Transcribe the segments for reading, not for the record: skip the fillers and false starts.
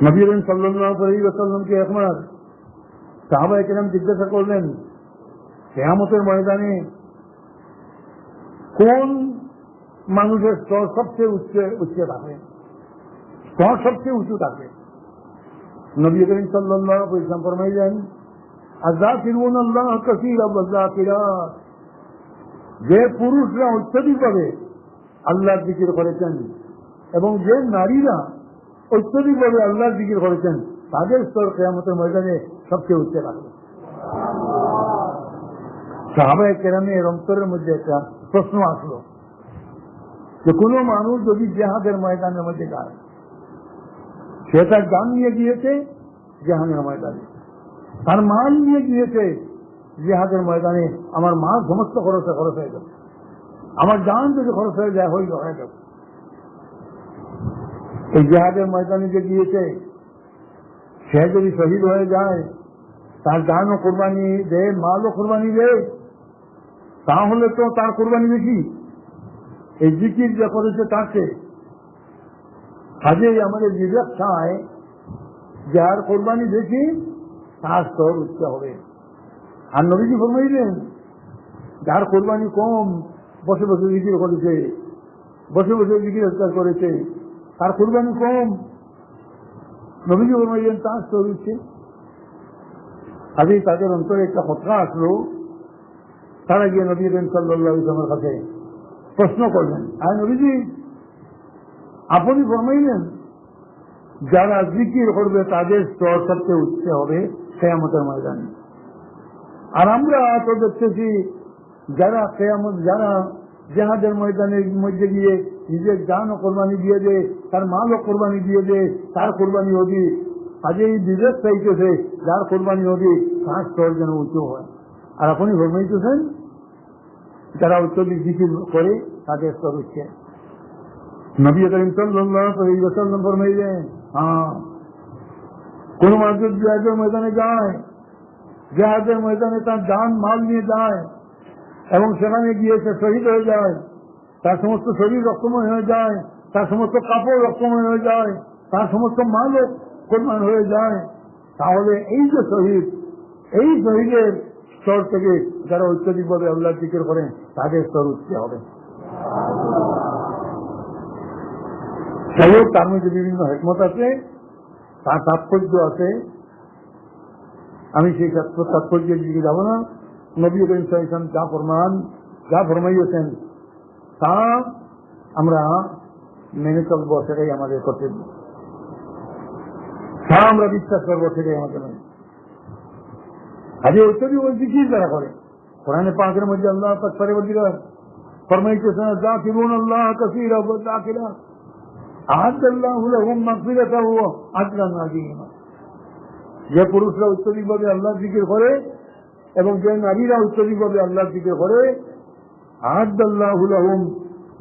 নবী করিম সাল্লাল্লাহু আলাইহি ওয়াসাল্লামকে একবার সাহাবায়ে কেরাম জিজ্ঞাসা করলেন, কিয়ামতের ময়দানে কোন মানুষের স্তর সবচেয়ে উচ্চে থাকে, স্তর সবচেয়ে উঁচু থাকে? নবী করিম সাল্লাল্লাহু আলাইহি ওয়াসাল্লাম ফরমাইলেন, আযাকিরুনাল্লাহ কাসীরান ওয়া যাকিরাত, যে পুরুষরা অত্যধিকভাবে আল্লাহর জিকির করেছেন এবং যে নারীরা অত্যধিকভাবে আল্লাহর জিকির করেছেন তাদের স্তর কিয়ামতের ময়দানে সবচেয়ে উচ্চে থাকবে। সাহাবায়ে কেরামের অন্তরের মধ্যে একটা প্রশ্ন আসলো যে কোন মানুষ যদি জিহাদের ময়দানের মধ্যে যায়, সে তার জান নিয়ে গিয়েছে জিহাদের ময়দানে, তার মাল নিয়ে গিয়েছে জিহাদের ময়দানে, আমার মাল সমস্ত খরচ হয়ে যাবে, আমার জান যদি খরচ হয়ে যায় হয়ে যাবে। এই জিহাদের ময়দানে যে গিয়েছে সে যদি শহীদ হয়ে যায়, তার জানও কোরবানি দে, মালও কোরবানি দে, তাহলে তো তার কোরবানি বেশি এই জিকির যে করেছে তাকে। কাজেই আমাদের বিবেক চায় যার কোরবানি বেশি তার স্তর উচ্চ হবে। আর নবীজি ফরমাইলেন, যার কোরবানি কম, বসে বসে জিকির করেছে, বসে বসে জিকির অত্যাচার করেছে, তার কোরবানি কম, নবীজি ফরমাইলেন তার স্তর উঠছে। কাজেই তাদের অন্তরে একটা খতরা আসলো, তারা গিয়ে নবী করিম সাল্লাল্লাহু আলাইহি ওয়াসাল্লামের কাছে প্রশ্ন করলেন, আর নবীজি আপনি ফরমাইলেন যারা জিকির করবে তাদের স্তর সবচেয়ে উচ্চ হবে কিয়ামতের ময়দানে, আর আমরা তো দেখতেছি যারা জিহাদের ময়দানের মধ্যে গিয়ে নিজের জানও কোরবানি দিয়ে দেয়, তার মালও কোরবানি দিয়ে দেয়, তার কোরবানি অধিক। কাজেই বিবেক চাইতেছে যার কোরবানি অধিক তার স্তর যেন উঁচু হয়। আর আপনি ফরমাইতেছেন যারা অত্যধিক জিকির করে তাদের স্তর উঠছে। নবী করিম সাল্লাল্লাহু আলাইহি ওয়াসাল্লাম ফরমাইলেন, কোন মানুষ জিহাদের ময়দানে যায়, জিহাদের ময়দানে তার জান মাল নিয়ে যায় এবং সেখানে গিয়ে সে শহীদ হয়ে যায়, তার সমস্ত শরীর রক্তময় হয়ে যায়, তার সমস্ত কাপড় রক্তময় হয়ে যায়, তার সমস্ত মালও কোরবান হয়ে যায়, তাহলে এই যে শহীদ, এই শহীদের স্তর থেকে যারা অত্যধিকভাবে আল্লাহর জিকির করেন তাদের স্তর উঠতে হবে। যাই হোক, তার মধ্যে বিভিন্ন হিকমত আছে, তার তাৎপর্য আছে, আমি সেই তাৎপর্যের দিকে যাব না। নবী করিম সাল্লাল্লাহু আলাইহি ওয়াসাল্লাম যা ফরমাইয়েছেন তা আমরা মেনে চলবো, সেটাই আমাদের কর্তব্য, তা আমরা বিশ্বাস করবো, সেটাই আমাদের মেনে। আজকে অত্যধিক জিকির যারা করে, কোরআনে পাকের মধ্যে আল্লাহ পাক পরবর্তীকার ফরমাইতেছেন, যাকিরুনাল্লাহ কাসীরান ওয়া যাকিরাত আ'আদাল্লাহু লাহুম মাগফিরাতান ওয়া আজরান আযীমা। যে পুরুষরা অত্যধিকভাবে আল্লাহর জিকির করে এবং যে নারীরা অত্যধিকভাবে আল্লাহর জিকির করে, আ'আদাল্লাহু লাহুম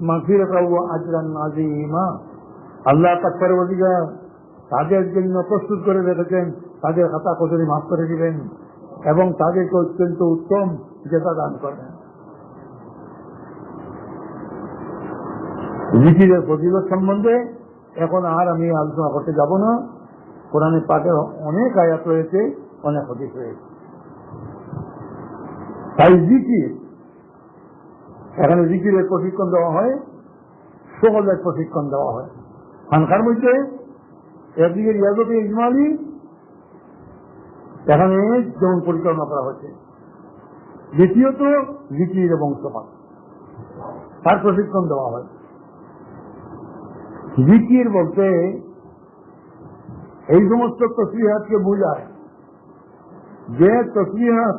মাগফিরাতান ওয়া আজরান আযীমা, আল্লাহ পাক পরবর্তীকার তাদের জন্য প্রস্তুত করে রেখেছেন, তাদের খাতা কতরি মাফ করে দিবেন এবং তাদেরকে অত্যন্ত উত্তম জেতা দান করবেন। জিকিরের ফজিলত সম্বন্ধে এখন আর আমি আলোচনা করতে যাব না। কোরআনে পাকের অনেক আয়াত রয়েছে, অনেক হাদিস রয়েছে। তাই জিকির, এখানে জিকিরের প্রশিক্ষণ দেওয়া হয়, সকলের প্রশিক্ষণ দেওয়া হয়। খানকার মধ্যে একদিকে রিয়াজতে ইজমালি, এখানে যেমন পরিচালনা করা হচ্ছে, দ্বিতীয়ত জিকির এবং সোফা, তার প্রশিক্ষণ দেওয়া হয়। জিকির বলতে এই সমস্ত তসবিহাতকে বোঝায় যে তসবিহাত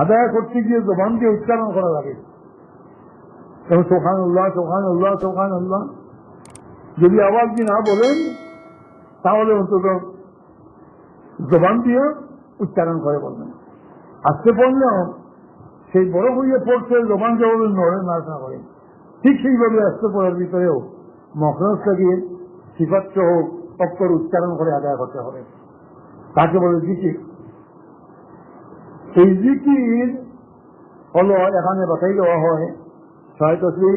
আদায় করতে গিয়ে জবান দিয়ে উচ্চারণ করা লাগে, যেমন সুবহানাল্লাহ সুবহানাল্লাহ সুবহানাল্লাহ। যদি আওয়াজ দিয়ে না বলেন তাহলে অন্তত জবান দিয়ে উচ্চারণ করে বলবেন। আজকে পড়লেও সেই বড় বইয়ে পড়ছে জবান যেভাবে নড়ে নাড়া করে, ঠিক সেইভাবে আজকে পড়ার ভিতরেও মখরজ লাগিয়ে সিফাত সহ অক্ষর উচ্চারণ করে আদায় করতে হবে, তাকে বলে জিকির। এই জিকির হলো এখানে বাতাই দেওয়া হয় 6 তসবিহ,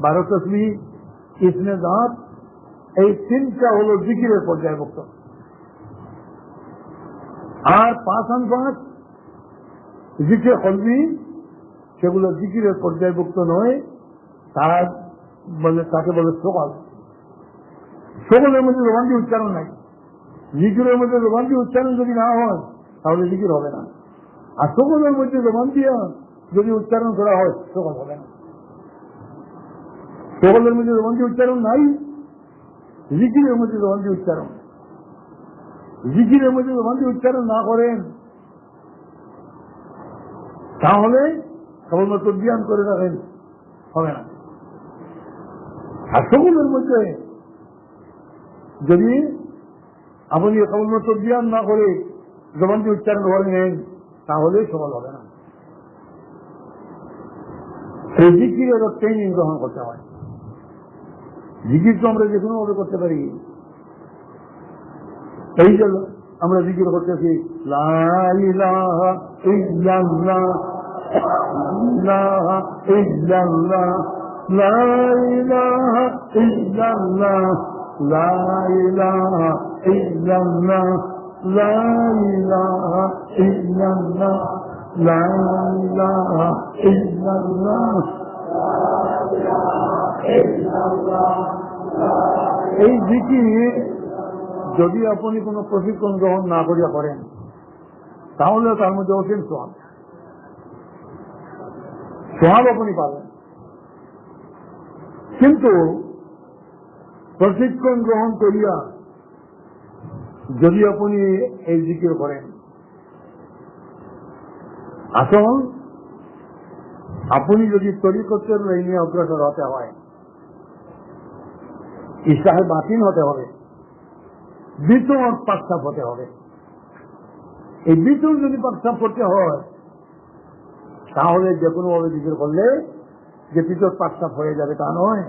12 তসবিহ, ইসমে জাত এই তিনটা হলো জিকিরের পর্যায়ভুক্ত। আর 5 জিকির কলবি, সেগুলো জিকিরের পর্যায়ভুক্ত নয়, তাকে বলে সকল। সকলের মধ্যে জবান দিয়ে উচ্চারণ নাই। জিকিরের মধ্যে জবান দিয়ে উচ্চারণ যদি না হয় তাহলে জিকির হবে না। আর সকলের মধ্যে জবান দিয়ে যদি উচ্চারণ করা হয় সকল হবে না। সকলের মধ্যে জবান দিয়ে উচ্চারণ নাই, জিকিরের মধ্যে জবান দিয়ে উচ্চারণ। জিকিরের মধ্যে জবান দিয়ে উচ্চারণ না করেন তাহলে কেবলমাত্র জ্ঞান করে রাখেন, হবে না। আর সকলের মধ্যে যদি আপনি কেবলমাত্র জ্ঞান না করে জবান দিয়ে উচ্চারণ করেন তাহলে সকল হবে না। এই জিকিরের ট্রেনিং গ্রহণ করতে হয়। জিকির তো আমরা যে কোনো ভাবে করতে পারি। এই যে আমরা জিকির করতেছি লা ইলাহা ইল্লাল্লাহ, লা ইলাহা ইল্লাল্লাহ, লা ইলাহা ইল্লাল্লাহ, লা ইলাহা ইল্লাল্লাহ, লা ইলাহা ইল্লাল্লাহ, লা ইলাহা ইল্লাল্লাহ। এই জিকির যদি আপনি কোনো প্রশিক্ষণ গ্রহণ না করিয়া করেন তাহলে তার মধ্যে অসীম সোহাব আপনি পাবেন। কিন্তু প্রশিক্ষণ গ্রহণ করিয়া যদি আপনি এই জিকির করেন, আসল আপনি যদি তরিকতের লাইনে অগ্রসর হতে হয়, ইসলাহে বাতিন হতে হবে, বিতর পাকসাপ হতে হবে। এই বিতর যদি পাকসাপ করতে হয় তাহলে যে কোনো ভাবে জিকির করলে যে বিতর পাকসাপ হয়ে যাবে তা নয়।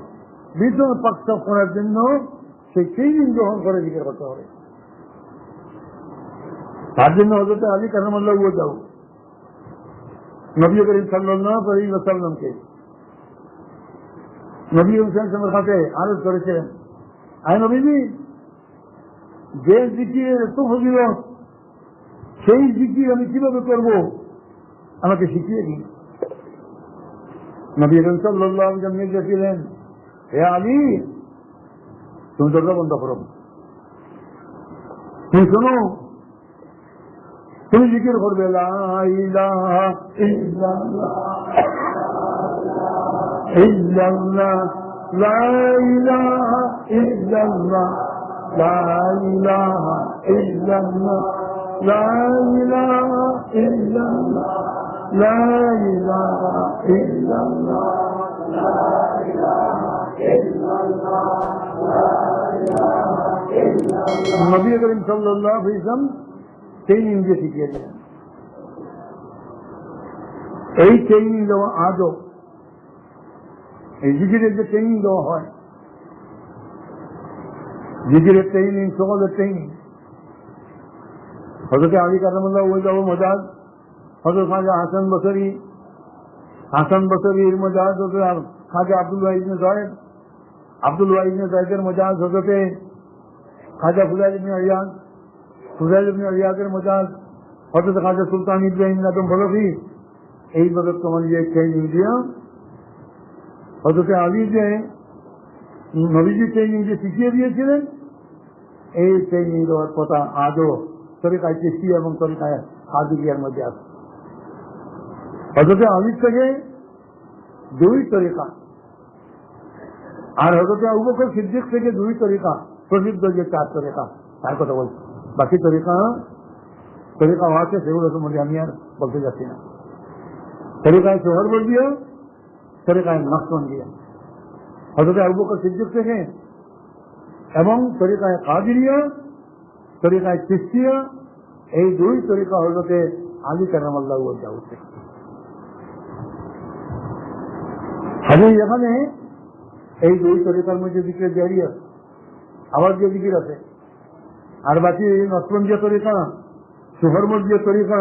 বিতর পাকসাপ করার জন্য সেই ট্রেনিং গ্রহণ করে জিকির করতে হবে। তার জন্য হজরত আলী কারামাল্লাহ ওয়াজহু নবী করিম সাল্লাল্লাহু আলাইহি ওয়াসাল্লামকে নবী সাল্লাল্লাহু কাছে আরজ করেছিলেন, আয় নবীজি, যে জিকিরের এত ফজিলত সেই জিকির আমি কিভাবে করব আমাকে শিখিয়ে দিন। নবী সাল্লাল্লাহু আলাইহি ওয়াসাল্লাম নির্দেশ দিলেন, হে আলী, তুমি দরজা বন্ধ করো, তুমি শোনো, তুমি জিকির করবে লা ইলাহা ইল্লাল্লাহ, ইল্লাল্লাহ, লা ইলাহা ইল্লাল্লাহ, লা ইলাহা ইল্লাল্লাহ, লা ইলাহা ইল্লাল্লাহ, লা ইলাহা ইল্লাল্লাহ, লা ইলাহা ইল্লাল্লাহ, লা ইলাহা ইল্লাল্লাহ। নবী করিম সাল্লাল্লাহু আলাইহি ওয়াসাল্লাম ট্রেনিং দিয়ে শিখিয়ে দিলেন। এই ট্রেনিং দেওয়া আজও, এই জিকিরের যে ট্রেনিং দেওয়া হয়, জিকিরের ট্রেনিং সকলের ট্রেনিং, হযরত আলী কারামাল্লাহু ওয়াজহু মজাজ, হযরত খাজা হাসান বসরির মজাজ, হযরত খাজা আব্দুল ওয়াহিদ ইবনে যায়েদ, আব্দুল ওয়াহিদ ইবনে যায়েদের মজাজ, হযরত খাজা ফুদাইল ইবনে ইয়াদের মজাজ, হযরত খাজা সুলতান ইব্রাহিম আদম বলভি। এইভাবে তোমার যে ট্রেনিং দিয়া হযরত আলী যে নবীজি ট্রেনিং যে শিখিয়ে দিয়েছিলেন, এই ট্রেনিং দেওয়ার কথা আজও তরিকায় চিশতিয়া এবং তরিকায় কাদেরিয়ার মধ্যে আছে। হযরত আলীর থেকে 2 তরিকা, আর হযরত আবু বকর সিদ্দিক থেকে 2 তরিকা, প্রসিদ্ধ যে 4 তরিকা তার কথা বলছি। বাকি তরিকা আছে, সেগুলো সম্বন্ধে আমি আর বলতে যাচ্ছি না। তরিকায় সোহরবর্দিয়া, তরিকায় নকশবন্দিয়া, হযরত আবু বকর সিদ্দিক থেকে, এবং তরিকায় কাদেরিয়া, তরিকায় চিশতিয়া, এই 2 তরিকা হযরত আলী কারামাল্লাহু ওয়াজহু থেকে। এখানে এই 2 তরিকার মধ্যে জিকির জারি আছে, আবার যে জিকির আছে, আর বাকি নকশবন্দিয়া তরিকা, সোহরবর্দিয়া তরিকা,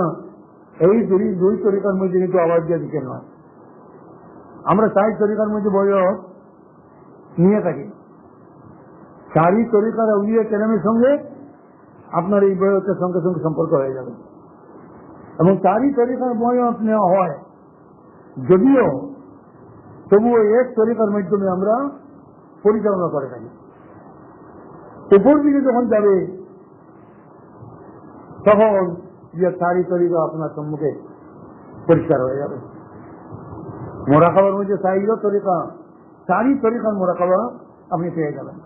এই 2 তরিকার মধ্যে কিন্তু আওয়াজ দিয়ে জিকির নয়। আমরা 4 তরিকার মধ্যে বয়স নিয়ে থাকি, তারই তরিকার আউলিয়া কেরামের সঙ্গে আপনার এই বয়সের সঙ্গে সঙ্গে সম্পর্ক হয়ে যাবে এবং তারই তরিকার বয়স নেওয়া হয়, যদিও তবুও এক তরিকার মাধ্যমে আমরা পরিচালনা করে থাকি। উপর দিকে যখন যাবে তখন যে তারই তরিকা আপনার সম্মুখে পরিষ্কার হয়ে যাবে। মোরাকাবার মধ্যে চাইল তরিকা, তারই তরিকার মোরাকাবা আপনি পেয়ে যাবেন।